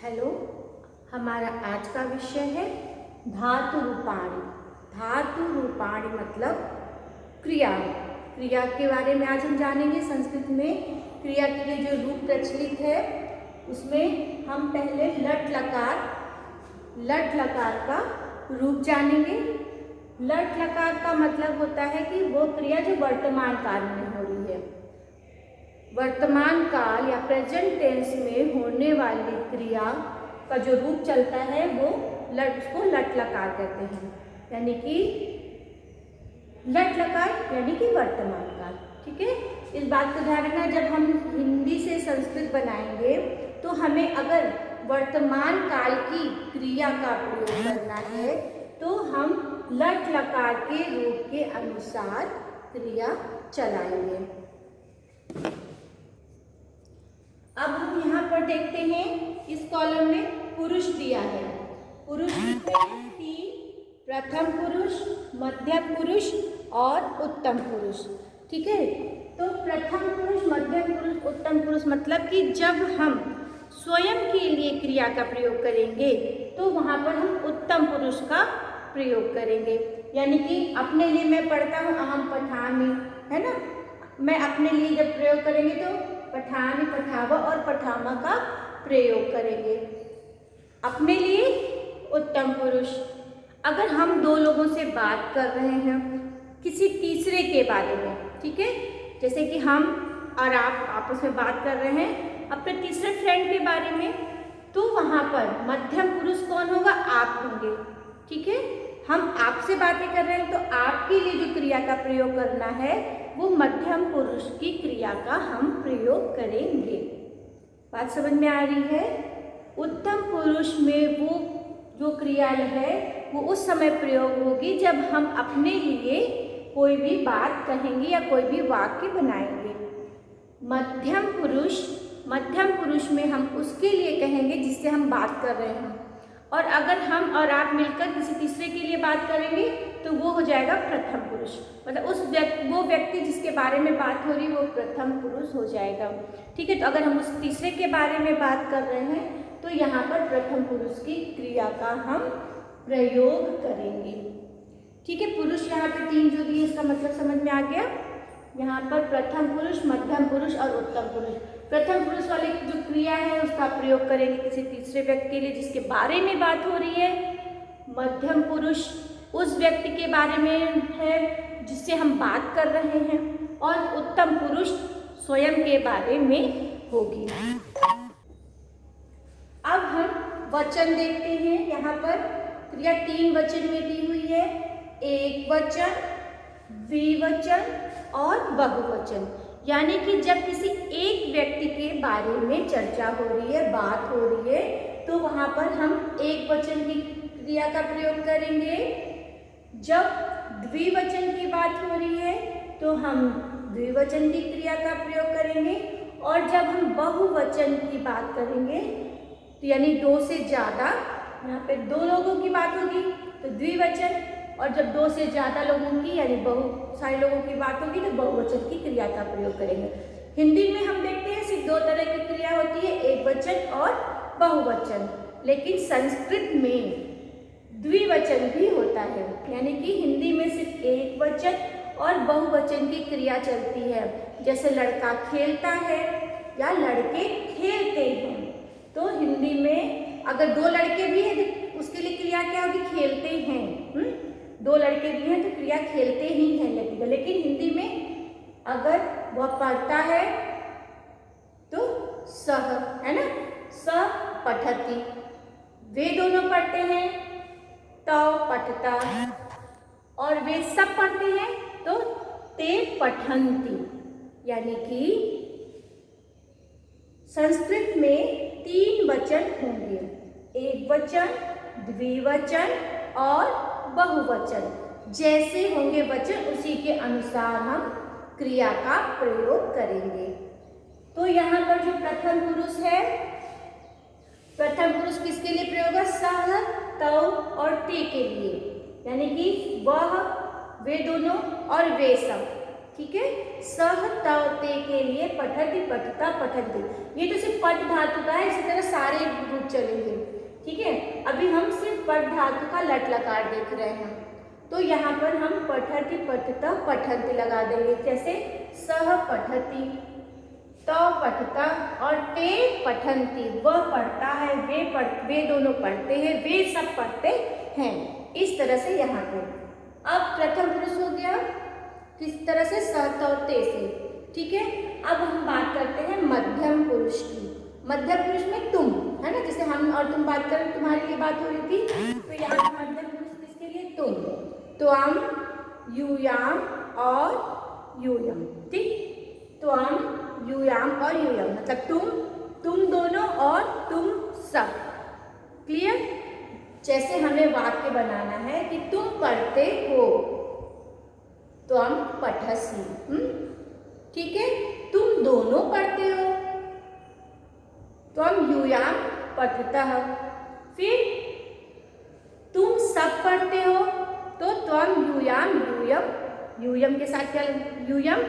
Hello, हमारा आज का विषय है धातु रूपाणी। धातु रूपाणी मतलब क्रिया। क्रिया के बारे में आज हम जानेंगे। संस्कृत में क्रिया के लिए जो रूप प्रचलित है उसमें हम पहले लट लकार का रूप जानेंगे। लट लकार का मतलब होता है कि वो क्रिया जो वर्तमान काल में हो रही है। वर्तमान काल या प्रेजेंट टेंस में होने वाली क्रिया का जो रूप चलता है वो उसको लट लकार कहते हैं, यानी कि लट लकार यानी कि वर्तमान काल। ठीक है, इस बात को ध्यान रखना। जब हम हिंदी से संस्कृत बनाएंगे तो हमें अगर वर्तमान काल की क्रिया का प्रयोग करना है तो हम लट लकार के रूप के अनुसार क्रिया चलाएंगे। अब हम यहाँ पर देखते हैं, इस कॉलम में पुरुष दिया है। पुरुष में तीन, प्रथम पुरुष, मध्यम पुरुष और उत्तम पुरुष। ठीक है, तो प्रथम पुरुष, मध्यम पुरुष, उत्तम पुरुष मतलब कि जब हम स्वयं के लिए क्रिया का प्रयोग करेंगे तो वहाँ पर हम उत्तम पुरुष का प्रयोग करेंगे। यानी कि अपने लिए मैं पढ़ता हूँ अहम पठामि, है ना। मैं अपने लिए जब प्रयोग करेंगे तो पठामि, पठावा और पठामा का प्रयोग करेंगे। अपने लिए उत्तम पुरुष। अगर हम दो लोगों से बात कर रहे हैं किसी तीसरे के बारे में, ठीक है, जैसे कि हम और आप आपस में बात कर रहे हैं अपने तीसरे फ्रेंड के बारे में, तो वहाँ पर मध्यम पुरुष कौन होगा? आप होंगे। ठीक है, हम आपसे बातें कर रहे हैं तो आपके लिए जो क्रिया का प्रयोग करना है वो मध्यम पुरुष की क्रिया का हम प्रयोग करेंगे। बात समझ में आ रही है? उत्तम पुरुष में वो जो क्रिया है वो उस समय प्रयोग होगी जब हम अपने लिए कोई भी बात कहेंगे या कोई भी वाक्य बनाएंगे। मध्यम पुरुष में हम उसके लिए कहेंगे जिससे हम बात कर रहे हैं, और अगर हम और आप मिलकर किसी तीसरे के लिए बात करेंगे तो वो हो जाएगा प्रथम पुरुष। मतलब वो व्यक्ति जिसके बारे में बात हो रही है वो प्रथम पुरुष हो जाएगा। ठीक है, तो अगर हम उस तीसरे के बारे में बात कर रहे हैं तो यहाँ पर प्रथम पुरुष की क्रिया का हम प्रयोग करेंगे। ठीक है, पुरुष यहाँ पे तीन जो दिए इसका मतलब समझ में आ गया। यहाँ पर प्रथम पुरुष, मध्यम पुरुष और उत्तम पुरुष। प्रथम पुरुष वाली जो क्रिया है उसका प्रयोग करेंगे किसी तीसरे व्यक्ति के लिए जिसके बारे में बात हो रही है। मध्यम पुरुष उस व्यक्ति के बारे में है जिससे हम बात कर रहे हैं, और उत्तम पुरुष स्वयं के बारे में होगी। अब हम वचन देखते हैं। यहाँ पर क्रिया तीन वचन में दी हुई है, एक वचन, द्विवचन और बहुवचन। यानी कि जब किसी एक व्यक्ति के बारे में चर्चा हो रही है, बात हो रही है, तो वहाँ पर हम एक वचन की क्रिया का प्रयोग करेंगे। जब द्विवचन की बात हो रही है तो हम द्विवचन की क्रिया का प्रयोग करेंगे, और जब हम बहुवचन की बात करेंगे तो यानी दो से ज़्यादा, यहाँ पे दो लोगों की बात होगी तो द्विवचन, और जब दो से ज़्यादा लोगों की यानी बहुत सारे लोगों की बात होगी तो बहुवचन की क्रिया का प्रयोग करेंगे। हिंदी में हम देखते हैं सिर्फ दो तरह की क्रिया होती है, एक वचन और बहुवचन, लेकिन संस्कृत में द्विवचन भी होता है। यानी कि हिंदी में सिर्फ एक वचन और बहुवचन की क्रिया चलती है। जैसे लड़का खेलता है या लड़के खेलते हैं, तो हिंदी में अगर दो लड़के भी हैं तो उसके लिए क्रिया क्या होगी? खेलते हैं। दो लड़के भी हैं तो क्रिया खेलते ही हैं लगेगा। लेकिन हिंदी में अगर वह पढ़ता है तो सह, है ना, स पठति। वे दोनों पढ़ते हैं तो पठता, और वे सब पढ़ते हैं तो ते पठन्ति। यानी कि संस्कृत में तीन वचन होंगे, एक वचन, द्विवचन और बहुवचन। जैसे होंगे वचन उसी के अनुसार हम क्रिया का प्रयोग करेंगे। तो यहाँ पर जो प्रथम पुरुष है, प्रथम पुरुष किसके लिए प्रयोग है? सह, तौ और ते के लिए, यानी कि वह, वे दोनों और वे सब। ठीक है, सह, तौ, ते के लिए पठति, पठता, पठन्ति। ये तो सिर्फ पट धातु का है, इसी तरह सारे रूप चलेंगे। ठीक है, अभी हम सिर्फ पठ धातु का लट लकार देख रहे हैं। तो यहाँ पर हम पठति पठता पठन्ति लगा देंगे। जैसे सह पठति, त पठता और ते पठन्ति, वह पढ़ता है, वे दोनों पढ़ते हैं, वे सब पढ़ते हैं। इस तरह से यहाँ पे अब प्रथम पुरुष हो गया किस तरह से, स त और ते से। ठीक है, अब हम बात करते हैं मध्यम पुरुष की। मध्यम पुरुष में तुम है ना, जैसे हम और तुम बात करें, तुम्हारे लिए बात हो रही थी, तो यहाँ पे मध्यम पुरुष किसके लिए, तुम, त्वम, यूयाम और यूयम। ठीक, त्वम, यूयाम और यूयम मतलब तुम दोनों और तुम सब। क्लियर? जैसे हमें वाक्य बनाना है कि तुम पढ़ते हो, त्वम पठसि। ठीक है, तुम दोनों पढ़ते हो, त्वम यूयाम पठतः। फिर तुम सब पढ़ते हो तो त्वम यूयाम यूयम के साथ क्या, यूयम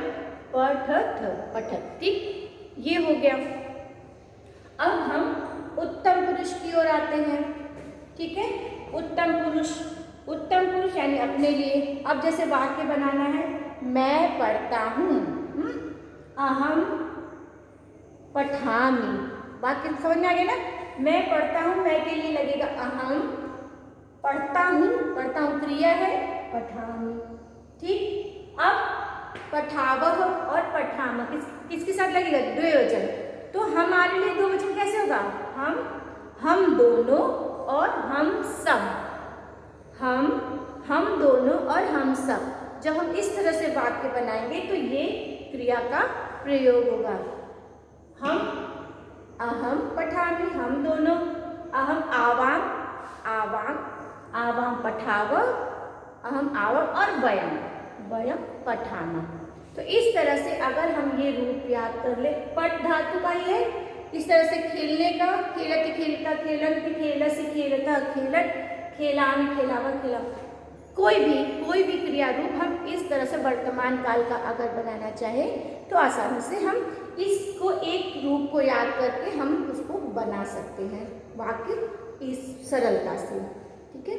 पठत। ठीक, ये हो गया। अब हम उत्तम पुरुष की ओर आते हैं। ठीक है, उत्तम पुरुष यानी अपने लिए। अब जैसे वाक्य बनाना है, मैं पढ़ता हूँ, अहम पठामि। वाक्य समझ में आ गया ना, मैं पढ़ता हूँ, मैं के लिए लगेगा अहम, पढ़ता हूँ क्रिया है, पठामि। ठीक, अब पठावह और पठामह किसके साथ लगेगा, द्विवचन। तो हमारे लिए दो वचन कैसे होगा, हम दोनों और हम सब। हम दोनों और हम सब। जब हम इस तरह से वाक्य बनाएंगे तो ये क्रिया का प्रयोग होगा। अहम पठामि, हम दोनों, अहम आवाम पठावः, अहम आवम और वयम पठामः। तो इस तरह से अगर हम ये रूप याद कर ले, पठ धातु का ये इस तरह से खेलने का, खेलति खेलता, खेलन्ति खेलसि खेलता खेलत, खेलामि खेलावा खेला, कोई भी क्रिया रूप हम इस तरह से वर्तमान काल का अगर बनाना चाहे तो आसानी से हम इसको एक रूप को याद करके हम उसको बना सकते हैं वाक्य इस सरलता से। ठीक है।